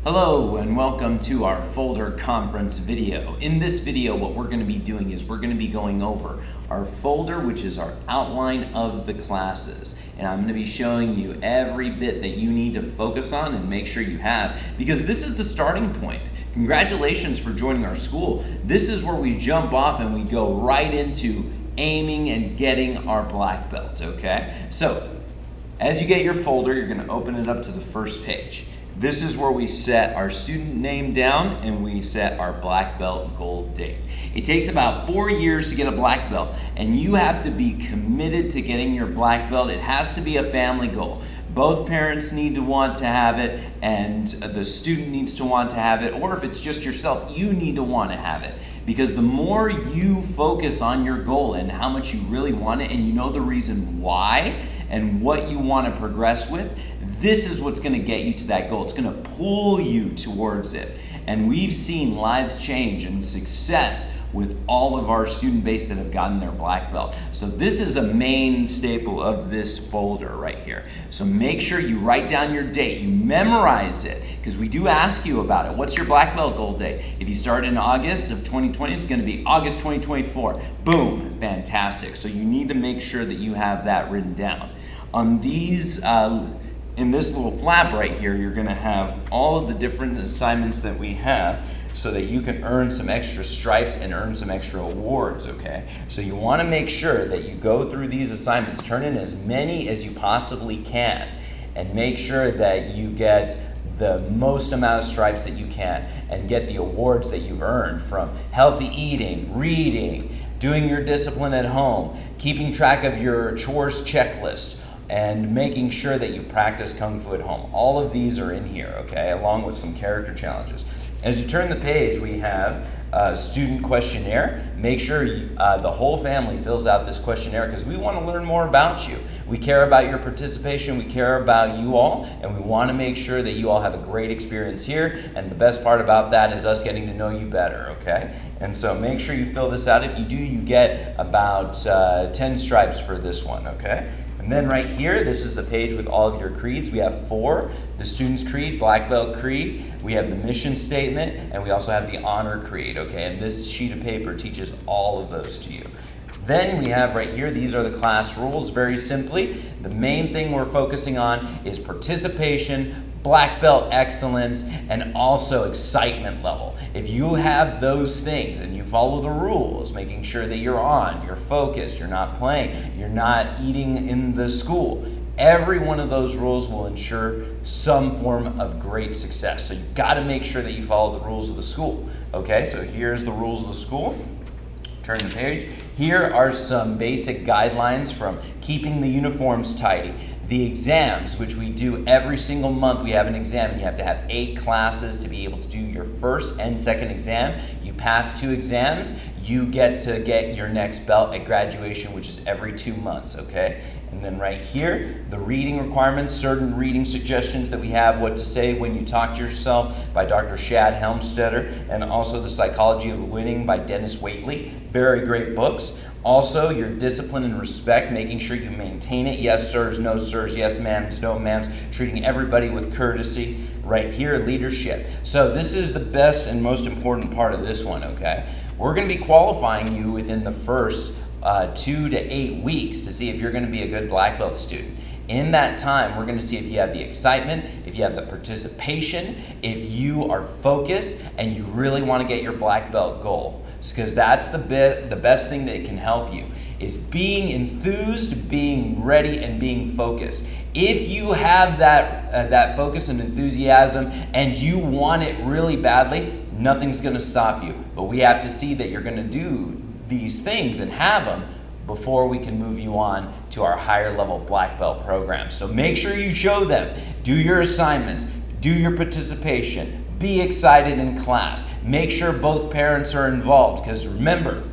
Hello and welcome to our folder conference video. In this video, what we're going to be doing is we're going to be going over our folder, which is our outline of the classes. And I'm going to be showing you every bit that you need to focus on and make sure you have, because this is the starting point. Congratulations for joining our school. This is where we jump off and we go right into aiming and getting our black belt, okay? So, as you get your folder, you're going to open it up to the first page. This is where we set our student name down and we set our black belt goal date. It takes about 4 years to get a black belt, and you have to be committed to getting your black belt. It has to be a family goal. Both parents need to want to have it, and the student needs to want to have it, or if it's just yourself, you need to want to have it. Because the more you focus on your goal and how much you really want it, and you know the reason why and what you want to progress with, this is what's going to get you to that goal. It's going to pull you towards it. And we've seen lives change and success with all of our student base that have gotten their black belt. So this is a main staple of this folder right here. So make sure you write down your date, you memorize it, because we do ask you about it. What's your black belt goal date? If you start in August of 2020, it's going to be August 2024. Boom, fantastic. So you need to make sure that you have that written down. On these in this little flap right here, you're going to have all of the different assignments that we have so that you can earn some extra stripes and earn some extra awards, okay? So you want to make sure that you go through these assignments, turn in as many as you possibly can, and make sure that you get the most amount of stripes that you can and get the awards that you've earned from healthy eating, reading, doing your discipline at home, keeping track of your chores checklist, and making sure that you practice Kung Fu at home. All of these are in here, okay, along with some character challenges. As you turn the page, we have a student questionnaire. Make sure the whole family fills out this questionnaire because we want to learn more about you. We care about your participation, we care about you all, and we want to make sure that you all have a great experience here. And the best part about that is us getting to know you better, okay? And so make sure you fill this out. If you do, you get about 10 stripes for this one, okay? And then right here, this is the page with all of your creeds. We have 4, the Student's Creed, Black Belt Creed, we have the mission statement, and we also have the Honor Creed, okay? And this sheet of paper teaches all of those to you. Then we have right here, these are the class rules, very simply. The main thing we're focusing on is participation, black belt excellence, and also excitement level. If you have those things and you follow the rules, making sure that you're on, you're focused, you're not playing, you're not eating in the school, every one of those rules will ensure some form of great success. So you've got to make sure that you follow the rules of the school. Okay, so here's the rules of the school. Turn the page. Here are some basic guidelines from keeping the uniforms tidy. The exams, which we do every single month, we have an exam, and you have to have 8 classes to be able to do your first and second exam. You pass 2 exams, you get to get your next belt at graduation, which is every 2 months, okay? And then right here, the reading requirements, certain reading suggestions that we have, What to Say When You Talk to Yourself by Dr. Shad Helmstetter, and also The Psychology of Winning by Dennis Waitley. Very great books. Also, your discipline and respect, making sure you maintain it. Yes, sirs, no, sirs, yes, ma'ams, no, ma'ams, treating everybody with courtesy. Right here, leadership. So this is the best and most important part of this one, okay? We're going to be qualifying you within the first 2 to 8 weeks to see if you're going to be a good black belt student. In that time, we're going to see if you have the excitement, if you have the participation, if you are focused, and you really want to get your black belt goal. Because that's the best thing that can help you, is being enthused, being ready, and being focused. If you have that focus and enthusiasm and you want it really badly, nothing's going to stop you. But we have to see that you're going to do these things and have them before we can move you on to our higher level black belt program. So make sure you show them, do your assignments, do your participation, be excited in class. Make sure both parents are involved, because remember,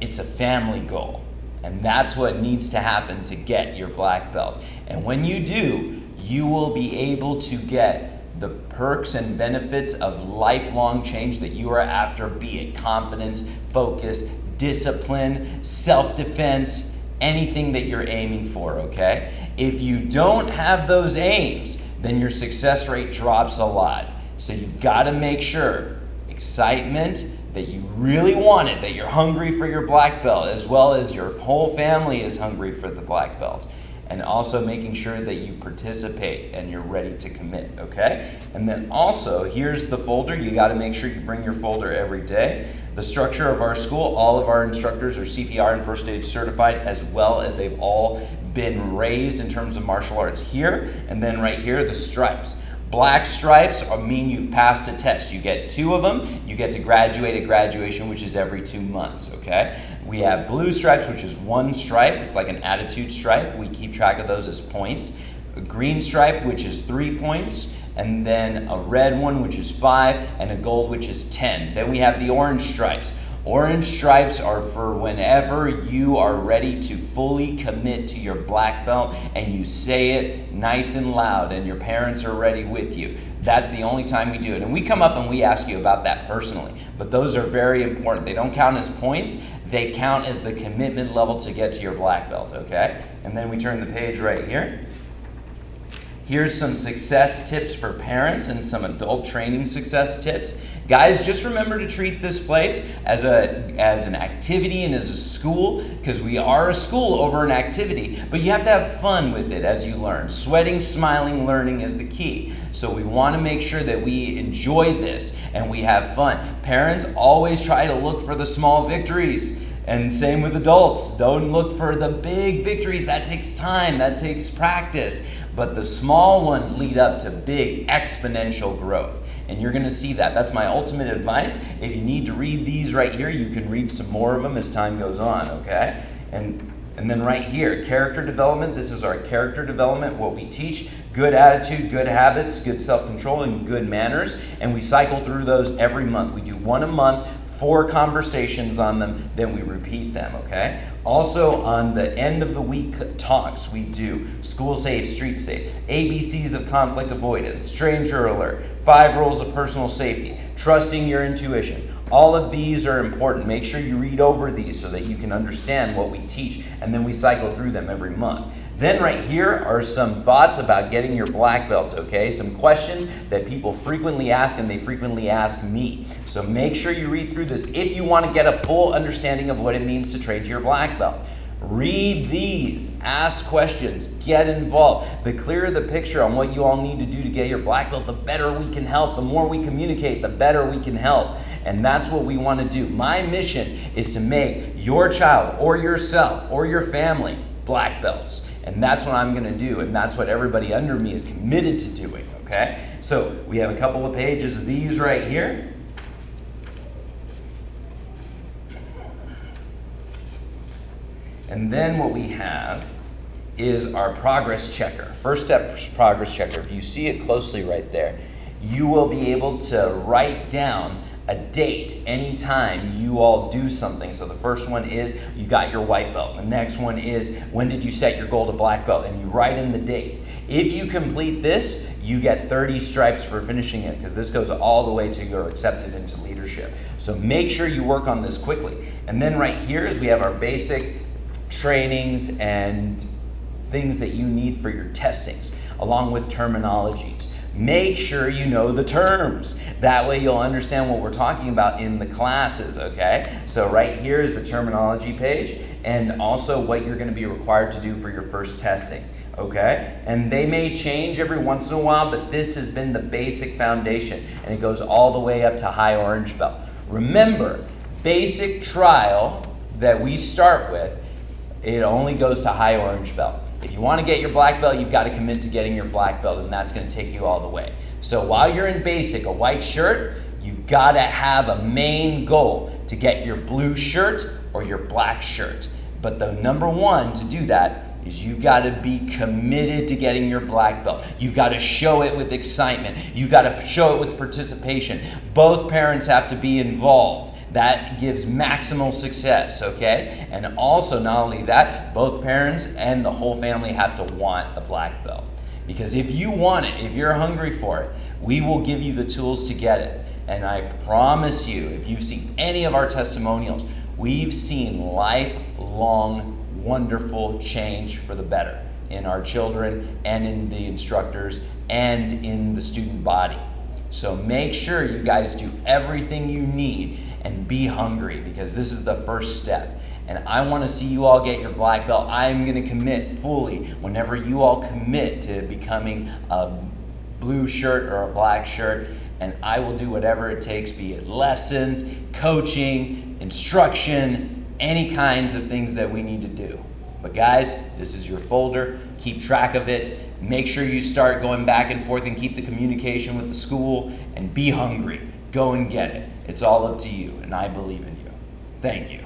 it's a family goal. And that's what needs to happen to get your black belt. And when you do, you will be able to get the perks and benefits of lifelong change that you are after, be it confidence, focus, discipline, self-defense, anything that you're aiming for, okay? If you don't have those aims, then your success rate drops a lot. So you've got to make sure, excitement, that you really want it, that you're hungry for your black belt, as well as your whole family is hungry for the black belt. And also making sure that you participate and you're ready to commit, okay? And then also, here's the folder. You got to make sure you bring your folder every day. The structure of our school, all of our instructors are CPR and first aid certified, as well as they've all been raised in terms of martial arts here. And then right here, the stripes. Black stripes mean you've passed a test. You get 2 of them. You get to graduate at graduation, which is every 2 months, okay? We have blue stripes, which is 1 stripe. It's like an attitude stripe. We keep track of those as points. A green stripe, which is 3 points. And then a red one, which is 5. And a gold, which is 10. Then we have the orange stripes. Orange stripes are for whenever you are ready to fully commit to your black belt and you say it nice and loud and your parents are ready with you. That's the only time we do it. And we come up and we ask you about that personally. But those are very important. They don't count as points. They count as the commitment level to get to your black belt, okay? And then we turn the page right here. Here's some success tips for parents and some adult training success tips. Guys, just remember to treat this place as an activity and as a school, because we are a school over an activity, but you have to have fun with it as you learn. Sweating, smiling, learning is the key. So we want to make sure that we enjoy this and we have fun. Parents, always try to look for the small victories. And same with adults. Don't look for the big victories. That takes time, that takes practice. But the small ones lead up to big exponential growth. And you're going to see that. That's my ultimate advice. If you need to read these right here, you can read some more of them as time goes on, okay? And then right here, character development. This is our character development, what we teach. Good attitude, good habits, good self-control, and good manners. And we cycle through those every month. We do 1 a month, 4 conversations on them, then we repeat them, okay? Also, on the end of the week talks, we do school safe, street safe, ABCs of conflict avoidance, stranger alert, 5 rules of personal safety, trusting your intuition. All of these are important. Make sure you read over these so that you can understand what we teach, and then we cycle through them every month. Then right here are some thoughts about getting your black belt, okay? Some questions that people frequently ask, and they frequently ask me. So make sure you read through this if you want to get a full understanding of what it means to train to your black belt. Read these, ask questions, get involved. The clearer the picture on what you all need to do to get your black belt, the better we can help. The more we communicate, the better we can help. And that's what we want to do. My mission is to make your child or yourself or your family black belts. And that's what I'm going to do, and that's what everybody under me is committed to doing, okay? So we have a couple of pages of these right here. And then what we have is our progress checker. First step progress checker. If you see it closely right there, you will be able to write down a date anytime you all do something. So the first one is you got your white belt. The next one is when did you set your goal to black belt, and you write in the dates. If you complete this, you get 30 stripes for finishing it, because this goes all the way to you're accepted into leadership. So make sure you work on this quickly. And then right here is we have our basic trainings and things that you need for your testings, along with terminologies. Make sure you know the terms. That way you'll understand what we're talking about in the classes, okay? So right here is the terminology page, and also what you're going to be required to do for your first testing, okay? And they may change every once in a while, but this has been the basic foundation, and it goes all the way up to high orange belt. Remember, basic trial that we start with, it only goes to high orange belt. If you want to get your black belt, you've got to commit to getting your black belt, and that's going to take you all the way. So while you're in basic, a white shirt, you've got to have a main goal to get your blue shirt or your black shirt. But the number one to do that is you've got to be committed to getting your black belt. You've got to show it with excitement. You've got to show it with participation. Both parents have to be involved. That gives maximal success, okay? And also, not only that, both parents and the whole family have to want the black belt. Because if you want it, if you're hungry for it, we will give you the tools to get it. And I promise you, if you've seen any of our testimonials, we've seen lifelong, wonderful change for the better in our children and in the instructors and in the student body. So make sure you guys do everything you need and be hungry, because this is the first step. And I want to see you all get your black belt. I'm going to commit fully whenever you all commit to becoming a blue shirt or a black shirt, and I will do whatever it takes, be it lessons, coaching, instruction, any kinds of things that we need to do. But guys, this is your folder. Keep track of it. Make sure you start going back and forth and keep the communication with the school, and be hungry. Go and get it. It's all up to you, and I believe in you. Thank you.